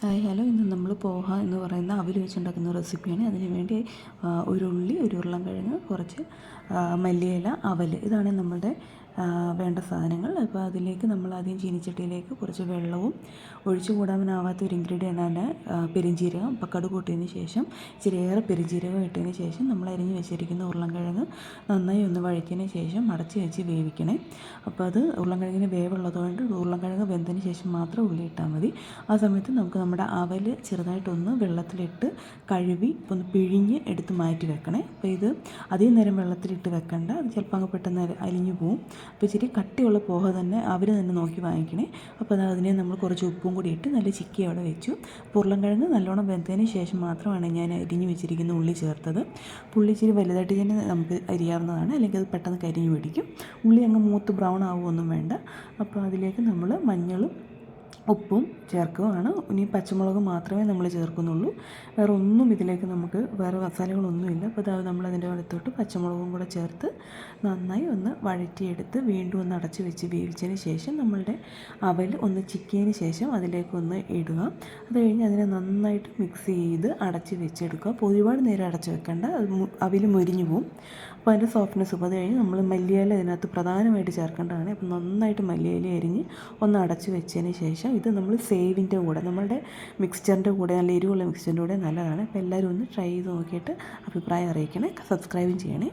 Hi hello, ഇന്ന് നമ്മൾ പോഹ എന്ന് പറയുന്ന അവിൽ വെച്ചുണ്ടാക്കുന്ന റെസിപ്പിയാണ്. അതിന് വേണ്ടി ഒരു ഉള്ളി, ഒരു ഉരുളൻകിഴങ്ങ്, കുറച്ച് മല്ലിയില, അവൽ, ഇതാണ് നമ്മളുടെ വേണ്ട സാധനങ്ങൾ. അപ്പോൾ അതിലേക്ക് നമ്മൾ ആദ്യം ചീനിച്ചട്ടിയിലേക്ക് കുറച്ച് വെള്ളവും ഒഴിച്ചു കൂടാനാവാത്ത ഒരു ഇൻഗ്രീഡിയൻ്റ് ആണ് പെരുംജീരകം. അപ്പോൾ കടുക് കൂട്ടിയതിന് ശേഷം ഇച്ചിരിയേറെ പെരുംജീരകം ഇട്ടതിന് ശേഷം നമ്മൾ അരിഞ്ഞ് വെച്ചിരിക്കുന്ന ഉരുളൻകിഴങ്ങ് നന്നായി ഒന്ന് വഴറ്റിയതിന് ശേഷം അടച്ച് വെച്ച് വേവിക്കണേ. അപ്പോൾ അത് ഉരുളൻകിഴങ്ങിന് വേവുള്ളതുകൊണ്ട് ഉരുളൻകിഴങ്ങ് വെന്തതിന് ശേഷം മാത്രം ഉള്ളി ഇട്ടാൽ മതി. ആ സമയത്ത് നമുക്ക് നമ്മുടെ അവൽ ചെറുതായിട്ടൊന്ന് വെള്ളത്തിലിട്ട് കഴുകി ഒന്ന് പിഴിഞ്ഞ് എടുത്ത് മാറ്റി വെക്കണേ. അപ്പോൾ ഇത് അധികം നേരം വെള്ളത്തിലിട്ട് വെക്കണ്ട, അത് ചിലപ്പോൾ അങ്ങ് പെട്ടെന്ന് അലിഞ്ഞു പോവും. അപ്പോൾ ഇച്ചിരി കട്ടിയുള്ള പോഹ തന്നെ അവർ തന്നെ നോക്കി വാങ്ങിക്കണേ. അപ്പോൾ അതിനെ നമ്മൾ കുറച്ച് ഉപ്പും കൂടി ഇട്ട് നല്ല ചിക്കി അവിടെ വെച്ചു. ഉരുളൻകിഴങ്ങ് നല്ലോണം വെന്തതിന് ശേഷം മാത്രമാണ് ഞാൻ അരിഞ്ഞ് വെച്ചിരിക്കുന്ന ഉള്ളി ചേർത്തത്. ഉള്ളി ഇച്ചിരി വലുതായിട്ട് തന്നെ നമുക്ക് അരിയാവുന്നതാണ്, അല്ലെങ്കിൽ അത് പെട്ടെന്ന് കരിഞ്ഞു പിടിക്കും. ഉള്ളി അങ്ങ് മൂത്ത് ബ്രൗൺ ആവുമൊന്നും വേണ്ട. അപ്പോൾ അതിലേക്ക് നമ്മൾ മഞ്ഞളും ഉപ്പും ചേർക്കുകയാണ്. ഇനി പച്ചമുളക് മാത്രമേ നമ്മൾ ചേർക്കുന്നുള്ളൂ. വേറെ ഒന്നും ഇതിലേക്ക് നമുക്ക് വേറെ മസാലകളൊന്നുമില്ല. അപ്പോൾ അത് നമ്മളതിൻ്റെ അടുത്തോട്ട് പച്ചമുളകും കൂടെ ചേർത്ത് നന്നായി ഒന്ന് വഴറ്റിയെടുത്ത് വീണ്ടും ഒന്ന് അടച്ച് വെച്ച് വേവിച്ചതിന് ശേഷം നമ്മളുടെ അവൽ ഒന്ന് ചിക്കിയതിന് ശേഷം അതിലേക്കൊന്ന് ഇടുക. അത് കഴിഞ്ഞ് അതിനെ നന്നായിട്ട് മിക്സ് ചെയ്ത് അടച്ച് വെച്ചെടുക്കുക. അപ്പോൾ ഒരുപാട് നേരം അടച്ച് വെക്കേണ്ട, അവൽ മുരിഞ്ഞു പോവും. അപ്പോൾ അതിൻ്റെ സോഫ്റ്റ്നെസ് അത് കഴിഞ്ഞ് നമ്മൾ മല്ലിയില ഇതിനകത്ത് പ്രധാനമായിട്ട് ചേർക്കേണ്ടതാണ്. അപ്പോൾ നന്നായിട്ട് മല്ലിയില അരിഞ്ഞ് ഒന്ന് അടച്ച് വെച്ചതിന് ശേഷം ഇത് നമ്മൾ സേവിൻ്റെ കൂടെ, നമ്മളുടെ മിക്സ്ചറിൻ്റെ കൂടെ, നല്ല എരിവുള്ള മിക്സ്ചറിൻ്റെ കൂടെ നല്ലതാണ്. അപ്പോൾ എല്ലാവരും ഒന്ന് ട്രൈ ചെയ്ത് നോക്കിയിട്ട് അഭിപ്രായം അറിയിക്കണേ. സബ്സ്ക്രൈബും ചെയ്യണേ.